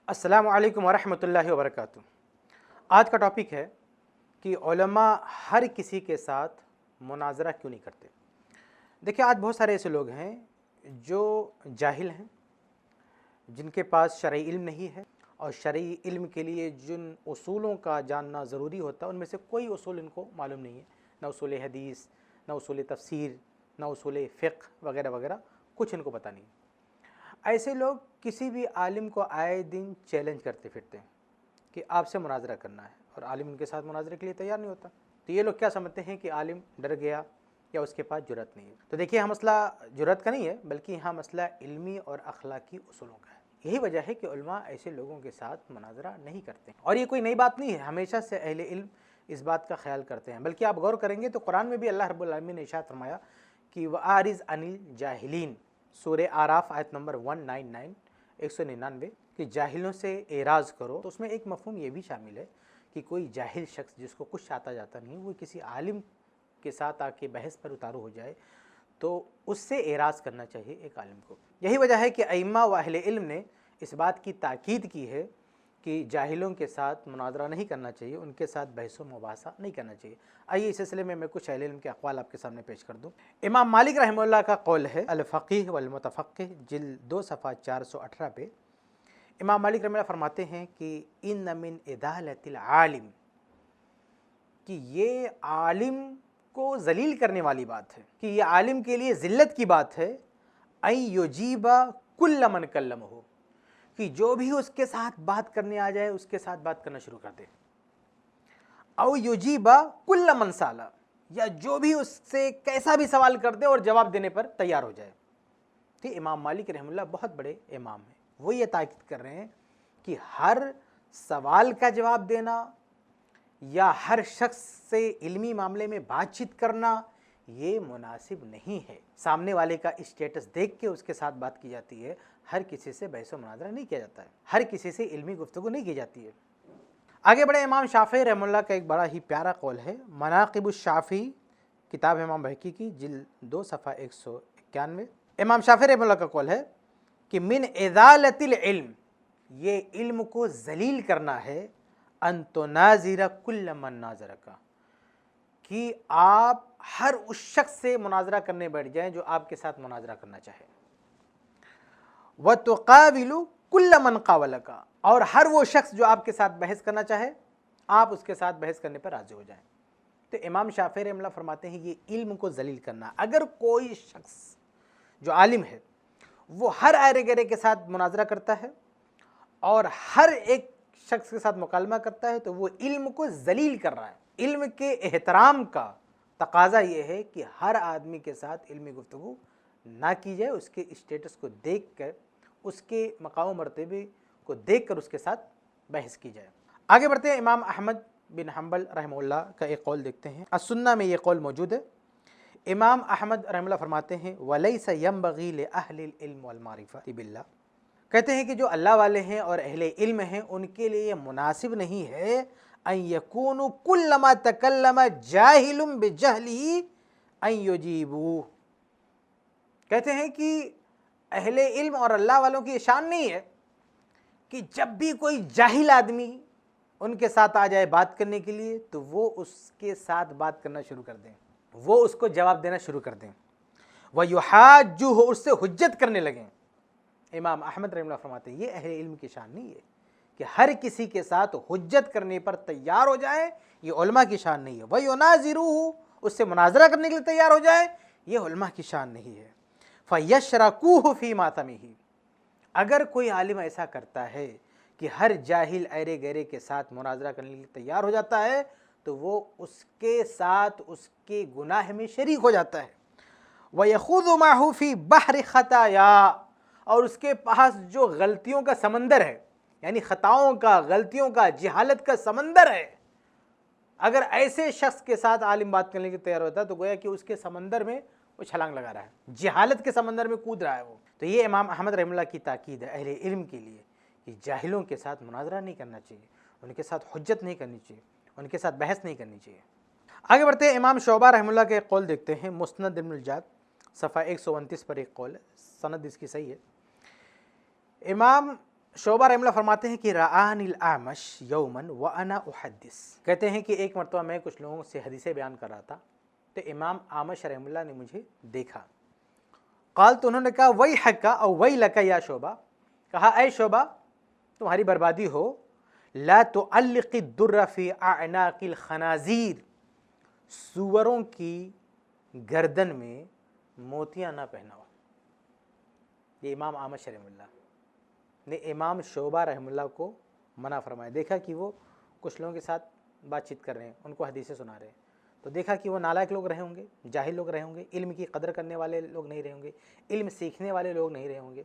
السلام علیکم ورحمۃ اللہ وبرکاتہ۔ آج کا ٹاپک ہے کہ علماء ہر کسی کے ساتھ مناظرہ کیوں نہیں کرتے۔ دیکھیں، آج بہت سارے ایسے لوگ ہیں جو جاہل ہیں، جن کے پاس شرعی علم نہیں ہے، اور شرعی علم کے لیے جن اصولوں کا جاننا ضروری ہوتا ہے ان میں سے کوئی اصول ان کو معلوم نہیں ہے، نہ اصول حدیث، نہ اصول تفسیر، نہ اصول فقہ وغیرہ وغیرہ، کچھ ان کو پتہ نہیں۔ ایسے لوگ کسی بھی عالم کو آئے دن چیلنج کرتے پھرتے ہیں کہ آپ سے مناظرہ کرنا ہے، اور عالم ان کے ساتھ مناظرے کے لیے تیار نہیں ہوتا۔ تو یہ لوگ کیا سمجھتے ہیں کہ عالم ڈر گیا یا اس کے پاس جرأت نہیں ہے۔ تو دیکھیے، یہاں مسئلہ جرأت کا نہیں ہے، بلکہ یہاں مسئلہ علمی اور اخلاقی اصولوں کا ہے۔ یہی وجہ ہے کہ علماء ایسے لوگوں کے ساتھ مناظرہ نہیں کرتے، اور یہ کوئی نئی بات نہیں ہے، ہمیشہ سے اہل علم اس بات کا خیال کرتے ہیں۔ بلکہ آپ غور کریں گے تو قرآن میں بھی اللہ رب العالمین نے ارشاد فرمایا کہ وَأَعْرِضْ عَنِ الْجَاهِلِينَ، سورہ اعراف آیت نمبر 199 199، کہ جاہلوں سے اعراض کرو۔ تو اس میں ایک مفہوم یہ بھی شامل ہے کہ کوئی جاہل شخص جس کو کچھ آتا جاتا نہیں، وہ کسی عالم کے ساتھ آ کے بحث پر اتارو ہو جائے تو اس سے اعراض کرنا چاہیے ایک عالم کو۔ یہی وجہ ہے کہ ائمہ و اہل علم نے اس بات کی تاکید کی ہے کہ جاہلوں کے ساتھ مناظرہ نہیں کرنا چاہیے، ان کے ساتھ بحث و مباحثہ نہیں کرنا چاہیے۔ آئیے اس سلسلے میں کچھ اہل علم کے اقوال آپ کے سامنے پیش کر دوں۔ امام مالک رحمہ اللہ کا قول ہے، الفقیہ والمتفقہ، جلد 2 صفحہ 418 پہ امام مالک رحمہ اللہ فرماتے ہیں کہ ان من ادالۃ العالم، کہ یہ عالم کو ذلیل کرنے والی بات ہے، کہ یہ عالم کے لیے ذلت کی بات ہے، ان یجیب کل من کلمہ، کہ جو بھی اس کے ساتھ بات کرنے آ جائے اس کے ساتھ بات کرنا شروع کر دے، او یجیب کل من سال، یا جو بھی اس سے کیسا بھی سوال کر دے اور جواب دینے پر تیار ہو جائے۔ تو امام مالک رحمہ اللہ بہت بڑے امام ہیں، وہ یہ تاکید کر رہے ہیں کہ ہر سوال کا جواب دینا یا ہر شخص سے علمی معاملے میں بات چیت کرنا یہ مناسب نہیں ہے۔ سامنے والے کا اسٹیٹس دیکھ کے اس کے ساتھ بات کی جاتی ہے، ہر کسی سے بحث و مناظرہ نہیں کیا جاتا ہے، ہر کسی سے علمی گفتگو نہیں کی جاتی ہے۔ آگے بڑھے، امام شافعی رحمہ اللہ کا ایک بڑا ہی پیارا قول ہے، مناقب الشافعی، کتاب امام بہقی کی، جلد 2 صفحہ 191۔ امام شافعی رحمہ اللہ کا قول ہے کہ من ازالۃ العلم، یہ علم کو ذلیل کرنا ہے، ان تناظر کل من ناظرک، کہ آپ ہر اس شخص سے مناظرہ کرنے بیٹھ جائیں جو آپ کے ساتھ مناظرہ کرنا چاہے، وتقابل کل من قاولک، اور ہر وہ شخص جو آپ کے ساتھ بحث کرنا چاہے آپ اس کے ساتھ بحث کرنے پر راضی ہو جائیں۔ تو امام شافعی رحمہ اللہ فرماتے ہیں یہ علم کو ذلیل کرنا، اگر کوئی شخص جو عالم ہے وہ ہر آئرے گرے کے ساتھ مناظرہ کرتا ہے اور ہر ایک شخص کے ساتھ مکالمہ کرتا ہے تو وہ علم کو ذلیل کر رہا ہے۔ علم کے احترام کا تقاضا یہ ہے کہ ہر آدمی کے ساتھ علمی گفتگو نہ کی جائے، اس کے اسٹیٹس کو دیکھ کر، اس کے مقام و مرتبے کو دیکھ کر اس کے ساتھ بحث کی جائے۔ آگے بڑھتے ہیں، امام احمد بن حنبل رحمہ اللہ کا ایک قول دیکھتے ہیں، السنہ میں یہ قول موجود ہے۔ امام احمد رحمہ اللہ فرماتے ہیں وَلَيْسَ يَنبَغِي لِأَهْلِ الْعِلْمِ وَالْمَعْرِفَةِ بِاللَّهِ، کہتے ہیں کہ جو اللہ والے ہیں اور اہل علم ہیں ان کے لیے یہ مناسب نہیں ہے ان یکونوا کلما تکلم جاہل بجہلہ ان یجیبوہ، کہتے ہیں کہ اہل علم اور اللہ والوں کی یہ شان نہیں ہے کہ جب بھی کوئی جاہل آدمی ان کے ساتھ آ جائے بات کرنے کے لیے تو وہ اس کے ساتھ بات کرنا شروع کر دیں، وہ اس کو جواب دینا شروع کر دیں، وَيُحَاجُّهُ، اس سے حجت کرنے لگیں۔ امام احمد رحمہ اللہ فرماتے ہیں یہ اہل علم کی شان نہیں ہے کہ ہر کسی کے ساتھ حجت کرنے پر تیار ہو جائے، یہ علماء کی شان نہیں ہے۔ وَيُنَاظِرُهُ، اس سے مناظرہ کرنے کے لیے تیار ہو جائے، یہ علماء کی شان نہیں ہے۔ فَيَشْرَكُوهُ فِي مَاتَمِهِ، اگر کوئی عالم ایسا کرتا ہے کہ ہر جاہل ایرے گیرے کے ساتھ مناظرہ کرنے کے لیے تیار ہو جاتا ہے تو وہ اس کے ساتھ اس کے گناہ میں شریک ہو جاتا ہے۔ وَيَخُوضُ مَعَهُ فِي بَحْرِ خَطَايَا، اور اس کے پاس جو غلطیوں کا سمندر ہے، یعنی خطاؤں کا، غلطیوں کا، جہالت کا سمندر ہے، اگر ایسے شخص کے ساتھ عالم بات کرنے کے تیار ہوتا ہے تو گویا کہ اس کے سمندر میں وہ چھلانگ لگا رہا ہے، جہالت کے سمندر میں کود رہا ہے وہ۔ تو یہ امام احمد رحمہ اللہ کی تاکید ہے اہل علم کے لیے کہ جاہلوں کے ساتھ مناظرہ نہیں کرنا چاہیے، ان کے ساتھ حجت نہیں کرنی چاہیے، ان کے ساتھ بحث نہیں کرنی چاہیے۔ آگے بڑھتے ہیں، امام شعبہ رحمہ اللہ کے ایک قول دیکھتے ہیں، مسند ابن الجاد صفحہ 129 پر ایک قول ہے، سند اس کی صحیح ہے۔ امام شعبہ رحمہ اللہ فرماتے ہیں کہ رآنی الاعمش یومن وانا احدث، کہتے ہیں کہ ایک مرتبہ میں کچھ لوگوں سے حدیثیں بیان کر رہا تھا تو امام اعمش رحمہ اللہ نے مجھے دیکھا. قال، تو انہوں نے کہا ویحک او ویلک یا شعبہ، کہا اے شعبہ تمہاری بربادی ہو، لا تعلق الدر فی اعناق الخنازیر، سوروں کی گردن میں موتیاں نہ پہناؤ. یہ امام اعمش رحمہ اللہ نے امام شعبہ رحمہ اللہ کو منع فرمایا. دیکھا کہ وہ کچھ لوگوں کے ساتھ بات چیت کر رہے ہیں، ان کو حدیثیں سنا رہے ہیں، تو دیکھا کہ وہ نالائق لوگ رہے ہوں گے، جاہل لوگ رہے ہوں گے، علم کی قدر کرنے والے لوگ نہیں رہے ہوں گے، علم سیکھنے والے لوگ نہیں رہے ہوں گے،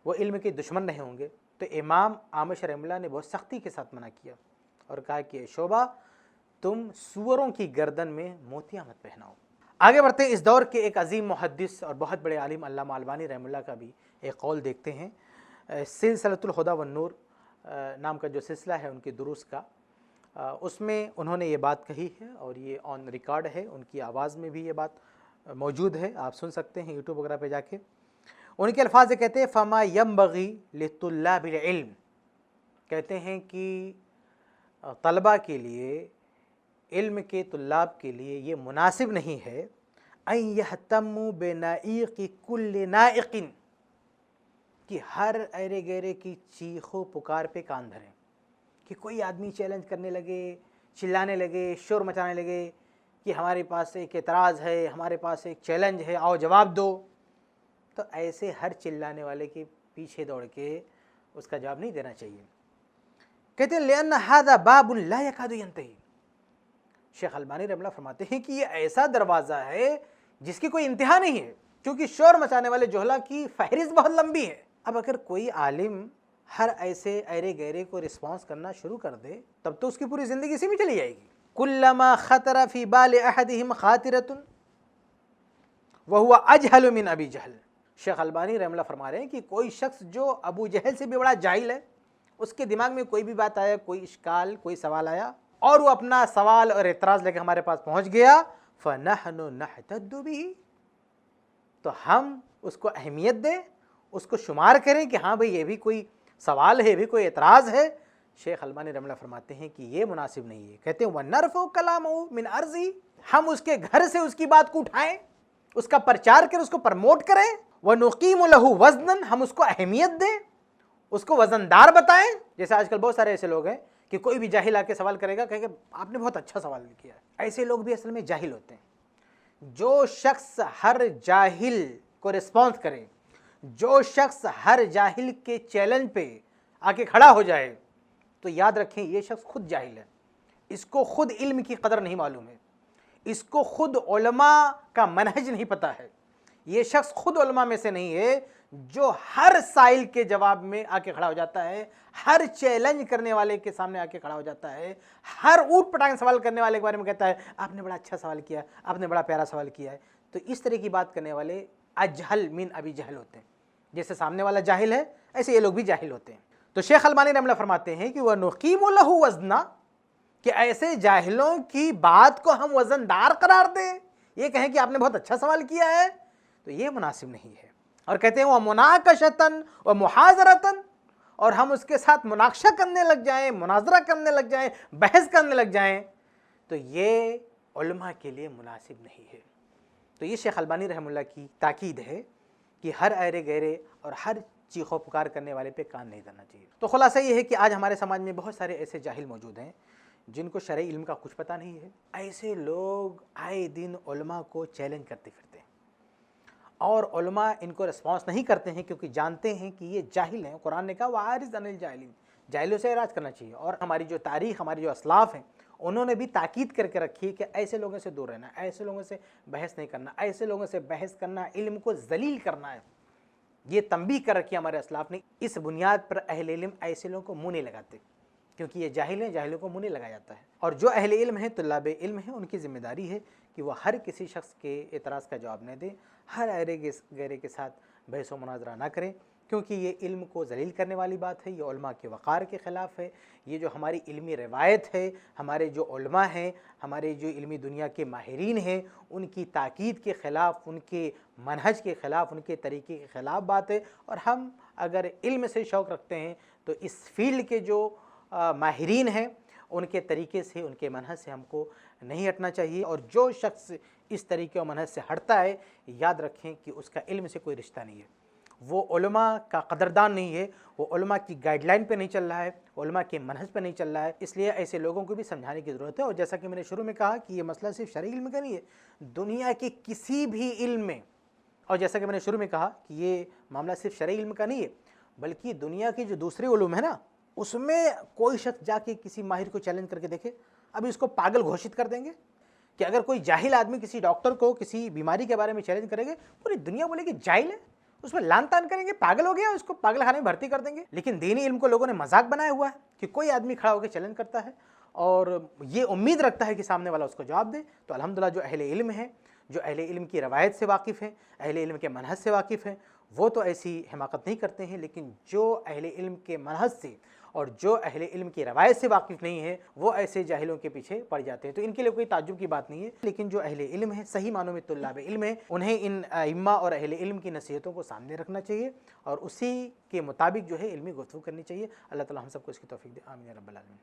وہ علم کے دشمن رہے ہوں گے. تو امام اعمش رحمہ اللہ نے بہت سختی کے ساتھ منع کیا اور کہا کہ شعبہ تم سوروں کی گردن میں موتیاں مت پہناؤ. آگے بڑھتے ہیں. اس دور کے ایک عظیم محدث اور بہت بڑے عالم علامہ البانی رحمہ اللہ کا بھی ایک قول دیکھتے ہیں. سلسلۃ الہدی والنور نام کا جو سلسلہ ہے ان کے دروس کا، اس میں انہوں نے یہ بات کہی ہے اور یہ آن ریکارڈ ہے، ان کی آواز میں بھی یہ بات موجود ہے، آپ سن سکتے ہیں یوٹیوب وغیرہ پہ جا کے. ان کے الفاظ یہ کہتے ہیں فما ینبغی لطلاب العلم، کہتے ہیں کہ طلبہ کے لیے، علم کے طلاب کے لیے یہ مناسب نہیں ہے ان یہتموا بنائق کل نائق، کہ ہر ایرے گیرے کی چیخ و پکار پہ کان دھریں، کہ کوئی آدمی چیلنج کرنے لگے، چلانے لگے، شور مچانے لگے کہ ہمارے پاس ایک اعتراض ہے، ہمارے پاس ایک چیلنج ہے، آؤ جواب دو. تو ایسے ہر چلانے والے کے پیچھے دوڑ کے اس کا جواب نہیں دینا چاہیے. کہتے ہیں لأن هذا باب لا يكاد ينتهي. شیخ البانی رحمہ اللہ فرماتے ہیں کہ یہ ایسا دروازہ ہے جس کی کوئی انتہا نہیں ہے، کیونکہ شور مچانے والے جوہلا کی فہرست بہت لمبی ہے. اب اگر کوئی عالم ہر ایسے ایرے گیرے کو رسپانس کرنا شروع کر دے تب تو اس کی پوری زندگی اسی میں چلی جائے گی. کلما خطر فی بال احدہم خاطرۃ وہو اجہل من ابی جہل. شیخ البانی رحمہ اللہ فرما رہے ہیں کہ کوئی شخص جو ابو جہل سے بھی بڑا جاہل ہے، اس کے دماغ میں کوئی بھی بات آیا، کوئی اشکال، کوئی سوال آیا اور وہ اپنا سوال اور اعتراض لے کے ہمارے پاس پہنچ گیا، فنحن نحتد بہ، تو ہم اس کو اہمیت دیں، اس کو شمار کریں کہ ہاں بھئی یہ بھی کوئی سوال ہے، یہ بھی کوئی اعتراض ہے. شیخ البانی رحمہ اللہ فرماتے ہیں کہ یہ مناسب نہیں ہے. کہتے ہیں وَنَرْفُ كَلَامَهُ مِنْ أَرْضِهِ، ہم اس کے گھر سے اس کی بات کو اٹھائیں، اس کا پرچار کریں، اس کو پرموٹ کریں. وَنُقِيمُ لَهُ وَزْنًا، ہم اس کو اہمیت دیں، اس کو وزندار بتائیں. جیسے آج کل بہت سارے ایسے لوگ ہیں کہ کوئی بھی جاہل آ کے سوال کرے گا، کہے کہ آپ نے بہت اچھا سوال کیا ہے. ایسے لوگ بھی اصل میں جاہل ہوتے ہیں. جو شخص ہر جاہل کو رسپانس کرے، جو شخص ہر جاہل کے چیلنج پہ آ کے کھڑا ہو جائے، تو یاد رکھیں یہ شخص خود جاہل ہے، اس کو خود علم کی قدر نہیں معلوم ہے، اس کو خود علماء کا منہج نہیں پتہ ہے. یہ شخص خود علماء میں سے نہیں ہے جو ہر سائل کے جواب میں آ کے کھڑا ہو جاتا ہے، ہر چیلنج کرنے والے کے سامنے آ کے کھڑا ہو جاتا ہے، ہر اوٹ پٹانگ سوال کرنے والے کے بارے میں کہتا ہے آپ نے بڑا اچھا سوال کیا، آپ نے بڑا پیارا سوال کیا ہے. تو اس طرح کی بات کرنے والے اجہل من ابی جہل ہوتے ہیں. جیسے سامنے والا جاہل ہے ایسے یہ لوگ بھی جاہل ہوتے ہیں. تو شیخ البانی رحمہ اللہ فرماتے ہیں کہ وَنُقِيمُ لَهُ وَزْنًا، کہ ایسے جاہلوں کی بات کو ہم وزندار قرار دیں، یہ کہیں کہ آپ نے بہت اچھا سوال کیا ہے، تو یہ مناسب نہیں ہے. اور کہتے ہیں وَمُنَاقَشَةً وَمُحَاضَرَةً، اور ہم اس کے ساتھ مناقشہ کرنے لگ جائیں، مناظرہ کرنے لگ جائیں، بحث کرنے لگ جائیں، تو یہ علماء کے لیے مناسب نہیں ہے. تو یہ شیخ البانی رحمہ اللہ کی تاکید ہے کہ ہر ایرے گیرے اور ہر چیخ و پکار کرنے والے پہ کان نہیں دھرنا چاہیے. تو خلاصہ یہ ہے کہ آج ہمارے سماج میں بہت سارے ایسے جاہل موجود ہیں جن کو شرعی علم کا کچھ پتہ نہیں ہے. ایسے لوگ آئے دن علماء کو چیلنج کرتے پھرتے ہیں اور علماء ان کو رسپانس نہیں کرتے ہیں کیونکہ جانتے ہیں کہ یہ جاہل ہیں. قرآن نے کہا وَعَارِضْ عَنِ الْجَاهِلِينَ، جاہلوں سے اعراض کرنا چاہیے. اور ہماری جو تاریخ، ہماری جو اسلاف ہیں، انہوں نے بھی تاکید کر کے رکھی کہ ایسے لوگوں سے دور رہنا، ایسے لوگوں سے بحث نہیں کرنا، ایسے لوگوں سے بحث کرنا علم کو ذلیل کرنا ہے. یہ تنبیہ کر رکھی ہمارے اسلاف نے. اس بنیاد پر اہل علم ایسے لوگوں کو منہ نہیں لگاتے کیونکہ یہ جاہل ہیں، جاہلوں کو منہ نہیں لگایا جاتا ہے. اور جو اہل علم ہیں، طلاب علم ہیں، ان کی ذمہ داری ہے کہ وہ ہر کسی شخص کے اعتراض کا جواب نہ دیں، ہر ایرے گیرے کے ساتھ بحث و مناظرہ نہ کریں، کیونکہ یہ علم کو ذلیل کرنے والی بات ہے، یہ علماء کے وقار کے خلاف ہے. یہ جو ہماری علمی روایت ہے، ہمارے جو علماء ہیں، ہمارے جو علمی دنیا کے ماہرین ہیں، ان کی تاکید کے خلاف، ان کے منہج کے خلاف، ان کے طریقے کے خلاف بات ہے. اور ہم اگر علم سے شوق رکھتے ہیں تو اس فیلڈ کے جو ماہرین ہیں ان کے طریقے سے، ان کے منہج سے ہم کو نہیں ہٹنا چاہیے، اور جو شخص اس طریقے و منہج سے ہٹتا ہے یاد رکھیں کہ اس کا علم سے کوئی رشتہ نہیں ہے، وہ علماء کا قدردان نہیں ہے، وہ علماء کی گائیڈ لائن پہ نہیں چل رہا ہے، علماء کے منہج پہ نہیں چل رہا ہے۔ اس لیے ایسے لوگوں کو بھی سمجھانے کی ضرورت ہے، اور جیسا کہ میں نے شروع میں کہا کہ یہ مسئلہ صرف شرعی علم کا نہیں ہے، دنیا کے کسی بھی علم میں، اور جیسا کہ میں نے شروع میں کہا کہ یہ معاملہ صرف شرعی علم کا نہیں ہے بلکہ دنیا کی جو دوسرے علوم ہیں نا، اس میں کوئی شخص جا کے کسی ماہر کو چیلنج کر کے دیکھے، ابھی اس کو پاگل گھوشت کر دیں گے کہ اگر کوئی جاہل آدمی کسی ڈاکٹر کو کسی بیماری کے بارے میں چیلنج کرے گے، پوری دنیا بولے کہ جاہل ہے، اس میں لان تان کریں گے، پاگل ہو گیا، اس کو پاگل خانے میں بھرتی کر دیں گے۔ لیکن دینی علم کو لوگوں نے مذاق بنایا ہوا ہے کہ کوئی آدمی کھڑا ہو کے چیلنج کرتا ہے اور یہ امید رکھتا ہے کہ سامنے والا اس کو جواب دے۔ تو الحمدللہ جو اہل علم ہیں، جو اہل علم کی روایت سے واقف ہیں، اہل علم کے منہج سے واقف ہیں، وہ تو ایسی حماقت نہیں کرتے ہیں، لیکن جو اہل علم کے منہج سے اور جو اہل علم کی روایت سے واقف نہیں ہے وہ ایسے جاہلوں کے پیچھے پڑ جاتے ہیں۔ تو ان کے لیے کوئی تعجب کی بات نہیں ہے، لیکن جو اہل علم ہیں، صحیح معنوں میں طلاب علم ہیں، انہیں ان ائمہ اور اہل علم کی نصیحتوں کو سامنے رکھنا چاہیے اور اسی کے مطابق جو ہے علمی گفتگو کرنی چاہیے۔ اللہ تعالی ہم سب کو اس کی توفیق دے، آمین یا رب العالمین۔